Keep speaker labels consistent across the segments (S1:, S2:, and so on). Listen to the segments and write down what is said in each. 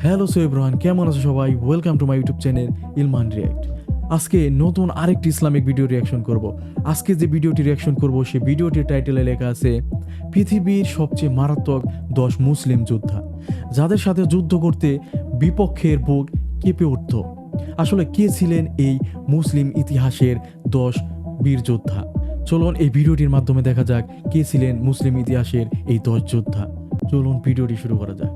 S1: Hello everyone, কেমন আছো সবাই? Welcome to my YouTube channel Ilman React. আজকে নতুন আরেকটি ইসলামিক ভিডিও রিয়াকশন করব। আজকে যে ভিডিওটি রিয়াকশন করব সেই ভিডিওটির টাইটেলে লেখা আছে পৃথিবীর সবচেয়ে মারাত্মক 10 মুসলিম যোদ্ধা, যাদের সাথে যুদ্ধ করতে বিপক্ষের বুক কেঁপে উঠত। আসলে কে ছিলেন এই মুসলিম ইতিহাসের 10 বীর যোদ্ধা? চলুন এই ভিডিওটির মাধ্যমে দেখা যাক কে ছিলেন মুসলিম ইতিহাসের এই 10 যোদ্ধা। চলুন ভিডিওটি শুরু করা যাক।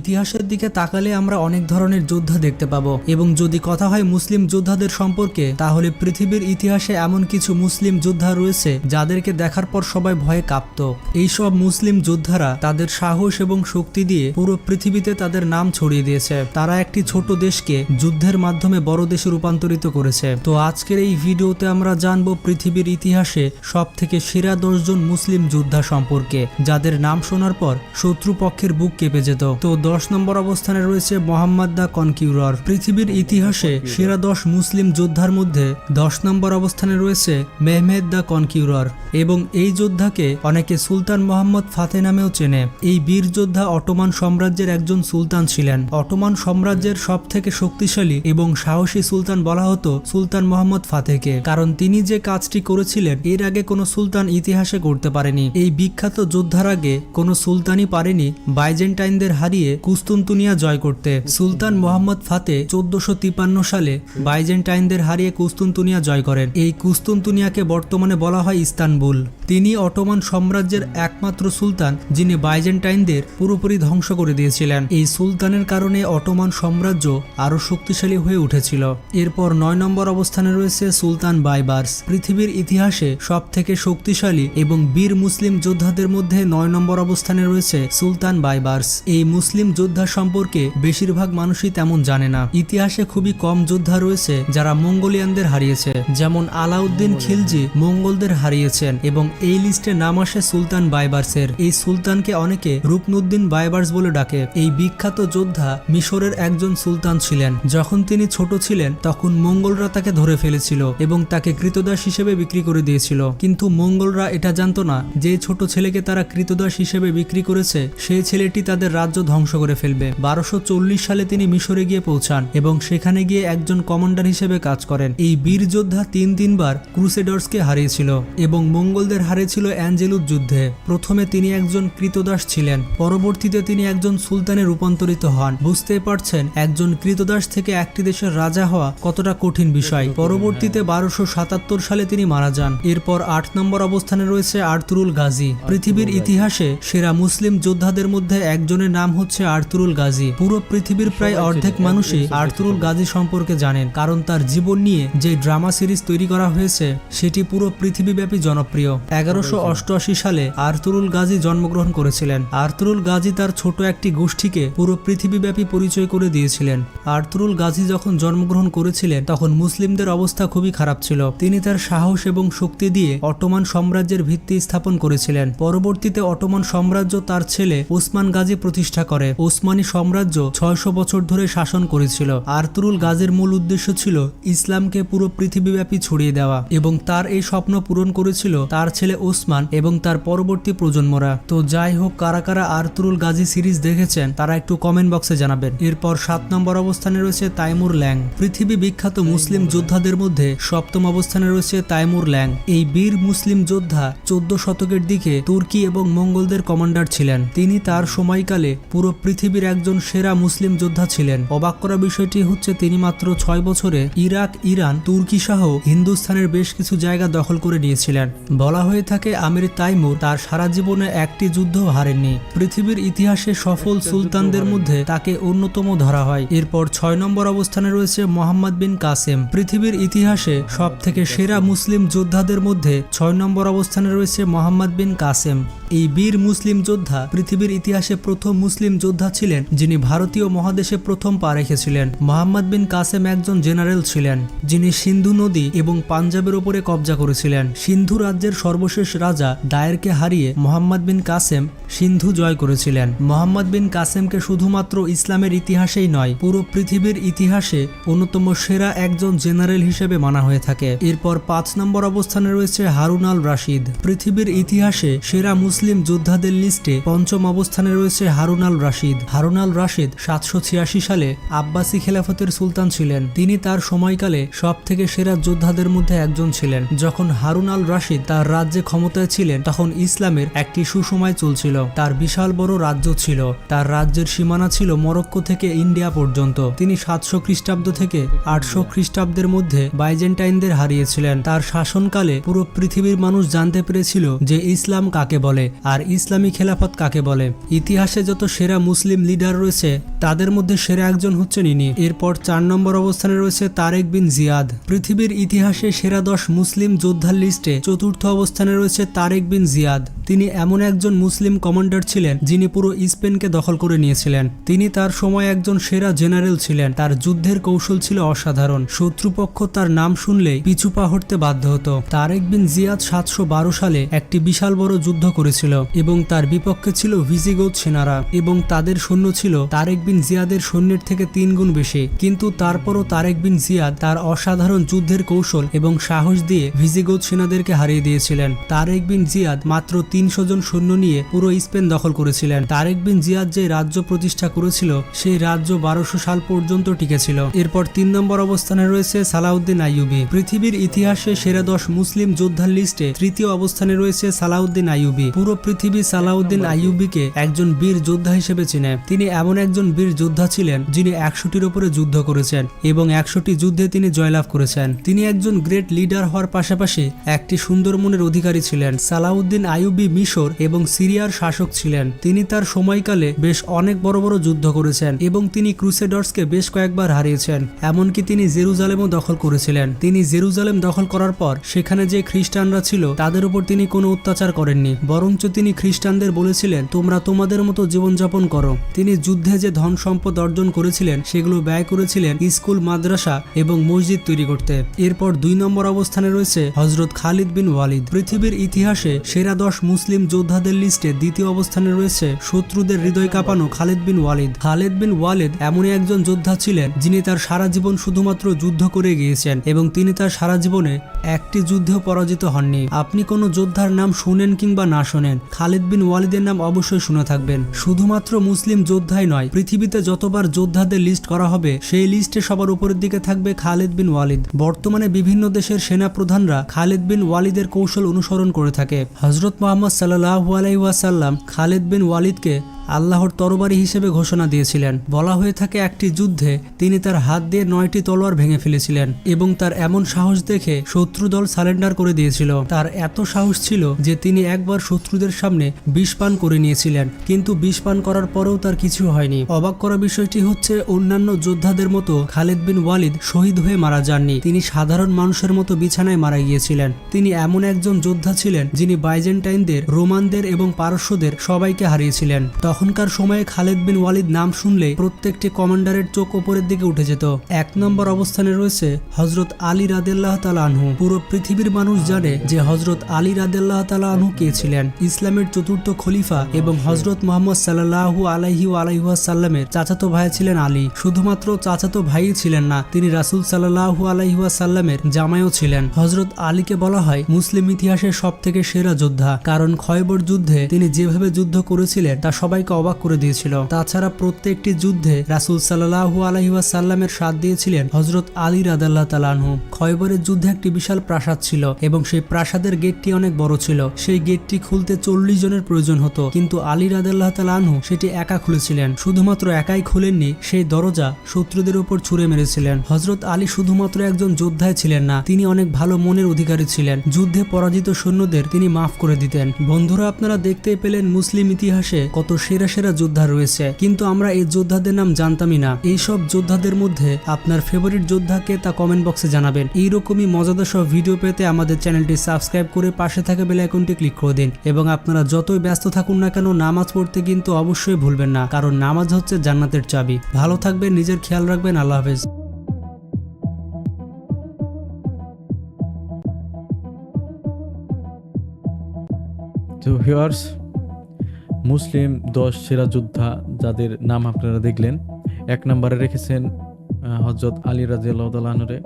S2: ইতিহাসের দিকে তাকালে আমরা অনেক ধরনের যোদ্ধা দেখতে পাবো, এবং যদি কথা হয় মুসলিম যোদ্ধাদের সম্পর্কে, তাহলে পৃথিবীর ইতিহাসে এমন কিছু মুসলিম যোদ্ধা রয়েছে যাদেরকে দেখার পর সবাই ভয়ে কাঁপত। এইসব মুসলিম যোদ্ধারা তাদের সাহস এবং শক্তি দিয়ে পুরো পৃথিবীতে তাদের নাম ছড়িয়ে দিয়েছে। তারা একটি ছোট দেশকে যুদ্ধের মাধ্যমে বড় দেশে রূপান্তরিত করেছে। তো আজকের এই ভিডিওতে আমরা জানবো পৃথিবীর ইতিহাসে সব থেকে সেরা 10 জন মুসলিম যোদ্ধা সম্পর্কে, যাদের নাম শোনার পর শত্রুপক্ষের বুক কেঁপে যেত। তো 10 নম্বর অবস্থানে রয়েছে মোহাম্মদ দ্য কনকিউরর। পৃথিবীর ইতিহাসে সেরা 10 মুসলিম যোদ্ধার মধ্যে 10 নম্বর অবস্থানে রয়েছে মেহমেদ দ্য কনকিউরর, এবং এই যোদ্ধাকে অনেকে সুলতান মোহাম্মদ ফাতে নামেও চেনে। এই বীর যোদ্ধা অটোমান সাম্রাজ্যের একজন সুলতান ছিলেন। অটোমান সাম্রাজ্যের সব থেকে শক্তিশালী এবং সাহসী সুলতান বলা হতো সুলতান মোহাম্মদ ফাতেকে, কারণ তিনি যে কাজটি করেছিলেন এর আগে কোনো সুলতান ইতিহাসে করতে পারেনি। এই বিখ্যাত যোদ্ধার আগে কোনো সুলতানই পারেনি বাইজেন্টাইনদের হারিয়ে কুস্তুনতুনিয়া জয় করতে। সুলতান মোহাম্মদ ফাতে 1453 সালে বাইজেন্টাইনদের হারিয়ে কুস্তুনতুনিয়া জয় করেন। এই কুস্তুনতুনিয়াকে বর্তমানে বলা হয় ইস্তানবুল। তিনি অটোমান সাম্রাজ্যের একমাত্র সুলতান যিনি বাইজেন্টাইনদের পুরোপুরি ধ্বংস করে দিয়েছিলেন। এই সুলতানের কারণে অটোমান সাম্রাজ্য আরো শক্তিশালী হয়ে উঠেছিল। এরপর 9 নম্বর অবস্থানে রয়েছে সুলতান বাইবার্স। পৃথিবীর ইতিহাসে সব থেকে শক্তিশালী এবং বীর মুসলিম যোদ্ধাদের মধ্যে 9 নম্বর অবস্থানে রয়েছে সুলতান বাইবার্স। এই মুসলিম যোদ্ধা সম্পর্কে বেশিরভাগ মানুষই তেমন জানে না। ইতিহাসে খুবই কম যোদ্ধা রয়েছে যারা মঙ্গোলিয়ানদের হারিয়েছে, যেমন আলাউদ্দিন খিলজি মঙ্গলদের হারিয়েছেন, এবং এই লিস্টে নাম আসে সুলতান বাইবার্সের। এই সুলতানকে অনেকে রুকনুদ্দিন বাইবার্স বলে ডাকে। এই বিখ্যাত যোদ্ধা মিশরের একজন সুলতান ছিলেন। যখন তিনি ছোট ছিলেন তখন মঙ্গলরা তাকে ধরে ফেলেছিল এবং তাকে কৃতদাস হিসেবে বিক্রি করে দিয়েছিল, কিন্তু মঙ্গলরা এটা জানতো না যে ছোট ছেলেকে তারা কৃতদাস হিসেবে বিক্রি করেছে সেই ছেলেটি তাদের রাজ্য ধ্বংস করে ফেলবে। 1240 সালে তিনি মিশরে গিয়ে পৌঁছান এবং সেখানে গিয়ে একজন কমান্ডার হিসেবে কাজ করেন। এই বীর যোদ্ধা 3 বার ক্রুসেডার্সকে হারিয়েছিল এবং মঙ্গলদের হারিয়েছিল অ্যাঞ্জেলুস যুদ্ধে। প্রথমে তিনি একজন কৃতদাস ছিলেন, পরবর্তীতে তিনি একজন সুলতানে রূপান্তরিত হন। বুঝতেই পারছেন একজন কৃতদাস থেকে একটি দেশের রাজা হওয়া কতটা কঠিন বিষয়। পরবর্তীতে 1277 সালে তিনি মারা যান। এরপর 8 নম্বর অবস্থানে রয়েছে আর্তুরুল গাজী। পৃথিবীর ইতিহাসে সেরা মুসলিম যোদ্ধাদের মধ্যে একজনের নাম হচ্ছে আর্তুরুল গাজী। পুরো পৃথিবীর প্রায় অর্ধেক মানুষই আর্তুরুল গাজী সম্পর্কে জানেন, কারণ তার জীবন নিয়ে যে ড্রামা সিরিজ তৈরি করা হয়েছে সেটি পুরো পৃথিবীব্যাপী জনপ্রিয়। 1188 সালে আর্তুরুল গাজী জন্মগ্রহণ করেছিলেন। আর্তুরুল গাজী তার ছোট একটি গোষ্ঠীকে পুরো পৃথিবীব্যাপী পরিচয় করে দিয়েছিলেন। আর্তুরুল গাজী যখন জন্মগ্রহণ করেছিলেন তখন মুসলিমদের অবস্থা খুবই খারাপ ছিল। তিনি তার সাহস এবং শক্তি দিয়ে অটোমান সাম্রাজ্যের ভিত্তি স্থাপন করেছিলেন। পরবর্তীতে অটোমান সাম্রাজ্য তার ছেলে ওসমান গাজী প্রতিষ্ঠা করে। ওসমানী সাম্রাজ্য 600 বছর ধরে শাসন করেছিল। আর্তুরুল গাজীর মূল উদ্দেশ্য ছিল ইসলামকে পুরো পৃথিবীব্যাপী ছড়িয়ে দেওয়া, এবং তার এই স্বপ্ন পূরণ করেছিল তার ছেলে ওসমান এবং তার পরবর্তী প্রজন্মরা। তো যাই হোক, কারা কারা আর্তুরুল গাজী সিরিজ দেখেছেন তারা একটু কমেন্ট বক্সে জানাবেন। এরপর 7 নম্বর অবস্থানে রয়েছে তাইমুর ল্যাং। পৃথিবী বিখ্যাত মুসলিম যোদ্ধাদের মধ্যে 7ম অবস্থানে রয়েছে তাইমুর ল্যাং। এই বীর মুসলিম যোদ্ধা 14 শতকের দিকে তুর্কি এবং মঙ্গলদের কমান্ডার ছিলেন। তিনি তার সময়কালে পুরো পৃথিবীর একজন সেরা মুসলিম যোদ্ধা ছিলেন। অবাক করা বিষয়টি হচ্ছে তিনি মাত্র 6 বছরে ইরাক, ইরান, তুর্কি সহ হিন্দুস্তানের বেশ কিছু জায়গা দখল করে নিয়েছিলেন। বলা হয়ে থাকে আমির তাইমুর তার সারা জীবনে একটি যুদ্ধ হারেননি। পৃথিবীর ইতিহাসে সফল সুলতানদের মধ্যে তাকে অন্যতম ধরা হয়। এরপর 6 নম্বর অবস্থানে রয়েছে মোহাম্মদ বিন কাসেম। পৃথিবীর ইতিহাসে সব থেকে সেরা মুসলিম যোদ্ধাদের মধ্যে 6 নম্বর অবস্থানে রয়েছে মোহাম্মদ বিন কাসেম। এই বীর মুসলিম যোদ্ধা পৃথিবীর ইতিহাসে প্রথম মুসলিম যোদ্ধা ছিলেন যিনি ভারতীয় মহাদেশে প্রথম পা রেখেছিলেন। মোহাম্মদ বিন কাসেম একজন জেনারেল ছিলেন যিনি সিন্ধু নদী এবং পাঞ্জাবের উপরে কবজা করেছিলেন। সিন্ধু রাজ্যের সর্বশেষ রাজা দায়েরকে হারিয়ে মোহাম্মদ বিন কাসেম সিন্ধু জয় করেছিলেন। মোহাম্মদ বিন কাসেমকে শুধুমাত্র ইসলামের ইতিহাসেই নয়, পুরো পৃথিবীর ইতিহাসে অন্যতম সেরা একজন জেনারেল হিসেবে মানা হয়ে থাকে। এরপর 5 নম্বর অবস্থানে রয়েছে হারুন আল রাশিদ। পৃথিবীর ইতিহাসে সেরা মুসলিম যোদ্ধাদের লিস্টে 5ম অবস্থানে রয়েছে হারুন আল রাশিদ। হারুন আল রাশিদ 786 সালে আব্বাসি খেলাফতের সুলতান ছিলেন। তিনি তার সময়কালে সব থেকে সেরা যোদ্ধাদের মধ্যে একজন ছিলেন। যখন হারুন আল রাশিদ তার রাজ্যে ক্ষমতায় ছিলেন তখন ইসলামের একটি সুসময় চলছিল। তার বিশাল বড় রাজ্য ছিল। তার রাজ্যের সীমানা ছিল মরক্কো থেকে ইন্ডিয়া পর্যন্ত। তিনি 700 খ্রিস্টাব্দ থেকে 800 খ্রিস্টাব্দের মধ্যে বাইজেন্টাইনদের হারিয়েছিলেন। তার শাসনকালে পুরো পৃথিবীর মানুষ জানতে পেরেছিল যে ইসলাম কাকে বলে আর ইসলামী খেলাফত কাকে বলে। ইতিহাসে যত সেরা মুসলিম লিডার রয়েছে তাদের মধ্যে সেরা একজন হচ্ছেন ইনি। এরপর 4 নম্বর অবস্থানে রয়েছে তারেক বিন জিয়াদ। পৃথিবীর ইতিহাসে সেরা 10 মুসলিম যোদ্ধার লিস্টে 4র্থ অবস্থানে রয়েছে তারেক বিন জিয়াদ। তিনি এমন একজন মুসলিম কমান্ডার ছিলেন যিনি পুরো স্পেনকে দখল করে নিয়েছিলেন। তিনি তার সময় একজন সেরা জেনারেল ছিলেন। তার যুদ্ধের কৌশল ছিল অসাধারণ। শত্রুপক্ষ তার নাম শুনলেই পিছু পা হটতে বাধ্য হতো। তারেক বিন জিয়াদ 712 সালে একটি বিশাল বড় যুদ্ধ করেছিল এবং তার বিপক্ষে ছিল ভিজিগোত সেনারা এবং তাদের সৈন্য ছিল তারেক বিন জিয়াদের সৈন্যের থেকে 3 গুণ বেশি। কিন্তু তারপরও তারেক বিন জিয়াদ তার অসাধারণ যুদ্ধের কৌশল এবং সাহস দিয়ে ভিজিগোত সেনাদেরকে হারিয়ে দিয়েছিলেন। তারেক বিন জিয়াদ মাত্র 300 জন সৈন্য নিয়ে পুরো স্পেন দখল করেছিলেন। তারেক বিন জিয়াদ যে রাজ্য প্রতিষ্ঠা করেছিল সেই রাজ্য 1200 সাল পর্যন্ত টিকেছিল। এরপর 3 নম্বর অবস্থানে রয়েছে সালাউদ্দিন আইয়ুবী। পৃথিবীর ইতিহাসে সেরা 10 মুসলিম যোদ্ধার লিস্টে 3য় অবস্থানে রয়েছে সালাউদ্দিন আইয়ুবী। পুরো পৃথিবী সালাউদ্দিন আইয়ুবীকে একজন বীর যোদ্ধা হিসেবে চেনে। তিনি এমন একজন বীর যোদ্ধা ছিলেন যিনি 100টির উপরে যুদ্ধ করেছেন এবং 100টি যুদ্ধে তিনি জয়লাভ করেছেন। তিনি একজন গ্রেট লিডার হওয়ার পাশাপাশি একটি সুন্দর মনের অধিকারী ছিলেন। সালাউদ্দিন আইয়ুবী মিশর এবং সিরিয়ার শাসক ছিলেন। তিনি তার সময়কালে বেশ অনেক বড় বড় যুদ্ধ করেছেন এবং তিনি ক্রুসেডার্সকে বেশ কয়েকবার হারিয়েছেন। এমনকি তিনি জেরুজালেমও দখল করেছিলেন। তিনি জেরুজালেম দখল করার পর সেখানে যে খ্রিস্টানরা ছিল তাদের উপর তিনি কোনো অত্যাচার করেননি, বরঞ্চ তিনি খ্রিস্টানদের বলেছিলেন তোমরা তোমাদের মতো জীবনযাপন করো। তিনি যুদ্ধে যে ধন সম্পদ অর্জন করেছিলেন সেগুলো ব্যয় করেছিলেন স্কুল, মাদ্রাসা এবং মসজিদ তৈরি করতে। এরপর 2 নম্বর অবস্থানে রয়েছে হযরত খালিদ বিন ওয়ালিদ। পৃথিবীর ইতিহাসে সেরা 10 মুসলিম যোদ্ধাদের লিস্টে 2য় অবস্থানে রয়েছে শত্রুদের হৃদয় কাঁপানো খালিদ বিন ওয়ালিদ। খালিদ বিন ওয়ালিদ এমনই একজন যোদ্ধা ছিলেন যিনি তার সারা জীবন শুধুমাত্র যুদ্ধ করে গিয়েছেন এবং তিনি তার সারা জীবনে একটি যুদ্ধেও পরাজিত হননি। আপনি কোনো যোদ্ধার নাম শুনেন কিংবা না শোনেন, খালিদ বিন ওয়ালিদের নাম অবশ্যই শুনে থাকবেন। শুধুমাত্র মুসলিম যোদ্ধাই নয়, পৃথিবীতে যতবার যোদ্ধাদের লিস্ট করা হবে সেই লিস্টে সবার উপরের দিকে থাকবে খালিদ বিন ওয়ালিদ। বর্তমানে বিভিন্ন দেশের সেনা প্রধানরা খালিদ বিন ওয়ালিদের কৌশল অনুসরণ করে থাকে। হযরত মুহাম্মদ সাল্লাল্লাহু আলাইহি ওয়াসাল্লাম খালিদ বিন ওয়ালিদকে আল্লাহর তরবারি হিসেবে ঘোষণা দিয়েছিলেন। বলা হয়ে থাকে একটি যুদ্ধে তিনি তার হাত দিয়ে 9টি তলোয়ার ভেঙে ফেলেছিলেন এবং তার এমন সাহস দেখে শত্রু দল সারেন্ডার করে দিয়েছিল। তার এত সাহস ছিল যে তিনি একবার শত্রুদের সামনে বিষ পান করে নিয়েছিলেন, কিন্তু বিষ পান করার পরেও তার কিছু হয়নি। অবাক করা বিষয়টি হচ্ছে অন্যান্য যোদ্ধাদের মতো খালিদ বিন ওয়ালিদ শহীদ হয়ে মারা যাননি। তিনি সাধারণ মানুষের মতো বিছানায় মারা গিয়েছিলেন। তিনি এমন একজন যোদ্ধা ছিলেন যিনি বাইজেন্টাইনদের, রোমানদের এবং পারস্যদের সবাইকে হারিয়েছিলেন। তখনকার সময়ে খালিদ বিন ওয়ালিদ নাম শুনলে প্রত্যেকটি কমান্ডারের চোখ উপরের দিকে উঠে যেত। 1 নম্বর অবস্থানে রয়েছে হযরত আলী রাদিয়াল্লাহু তাআলা আনহু। পুরো পৃথিবীর মানুষ জানে যে হযরত আলী রাদিয়াল্লাহু তাআলা আনহু কে ছিলেন। ইসলামের 4র্থ খলিফা এবং হযরত মুহাম্মদ সাল্লাল্লাহু আলাইহি ওয়াসাল্লামের চাচাতো ভাই ছিলেন আলী। শুধুমাত্র চাচাতো ভাইই ছিলেন না, তিনি রাসূল সাল্লাল্লাহু আলাইহি ওয়াসাল্লামের জামাইও ছিলেন। হযরত আলীকে বলা হয় মুসলিম ইতিহাসের সবথেকে সেরা যোদ্ধা, কারণ খয়বর যুদ্ধে তিনি যেভাবে যুদ্ধ করেছিলেন তা সবাইকে অবাক করে দিয়েছিল। তাছাড়া প্রত্যেকটি যুদ্ধে রাসূল সাল্লাল্লাহু আলাইহি ওয়াসাল্লামের সাথ দিয়েছিলেন হযরত আলী রাদিয়াল্লাহু তাআলা আনহু। খয়বরের যুদ্ধে একটি বিশাল প্রাসাদ ছিল এবং সেই প্রাসাদের গেটটি অনেক বড় ছিল। সেই গেটটি খুলতে 40 জনের প্রয়োজন হতো, কিন্তু আলী রাদিয়াল্লাহু তাআলা আনহু সেটি একা খুলেছিলেন। শুধুমাত্র একাই খুলেননি, সেই দরজা শত্রুদের উপর ছুঁড়ে মেরেছিলেন। হযরত আলী শুধুমাত্র একজন যোদ্ধাই ছিলেন না, তিনি অনেক ভালো মনের অধিকারী ছিলেন। যুদ্ধে পরাজিত সৈন্যদের তিনি মাফ করে দিতেন। বন্ধুরা, আপনারা দেখতেই পেলেন মুসলিম ইতিহাসে কত সেরা সেরা সেরা যোদ্ধা রয়েছে, কিন্তু আমরা এই যোদ্ধাদের নাম জানতামই না। এই সব যোদ্ধাদের মধ্যে আপনার ফেভারিট যোদ্ধাকে তা কমেন্ট বক্সে জানাবেন। এইরকমই মজাদার সব ভিডিও পেতে আমাদের চ্যানেলটি সাবস্ক্রাইব করে পাশে থাকা বেল আইকনটি ক্লিক করে দিন। এবং আপনারা যতই ব্যস্ত থাকুন না কেন, নামাজ পড়তে কিন্তু অবশ্যই ভুলবেন না, কারণ নামাজ হচ্ছে জান্নাতের চাবি। ভালো থাকবেন, নিজের খেয়াল রাখবেন। আল্লাহ হাফেজ।
S1: তো ভিউয়ার্স, মুসলিম 10 সেরা যোদ্ধা যাদের নাম আপনারা দেখলেন, 1 নম্বরে রেখেছেন হযরত আলী রাদিয়াল্লাহু তাআলা আনহুরে।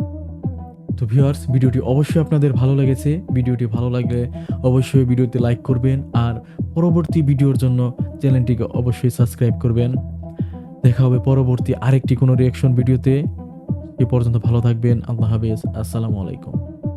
S1: তো ভিউয়ার্স, ভিডিওটি অবশ্যই আপনাদের ভালো লেগেছে। ভিডিওটি ভালো লাগলে অবশ্যই ভিডিওতে লাইক করবেন, আর পরবর্তী ভিডিওর জন্য চ্যানেলটিকে অবশ্যই সাবস্ক্রাইব করবেন। দেখা হবে পরবর্তী আরেকটি কোনো রিঅ্যাকশন ভিডিওতে। এ পর্যন্ত ভালো থাকবেন। আল্লাহ হাফেজ। আসসালামু আলাইকুম।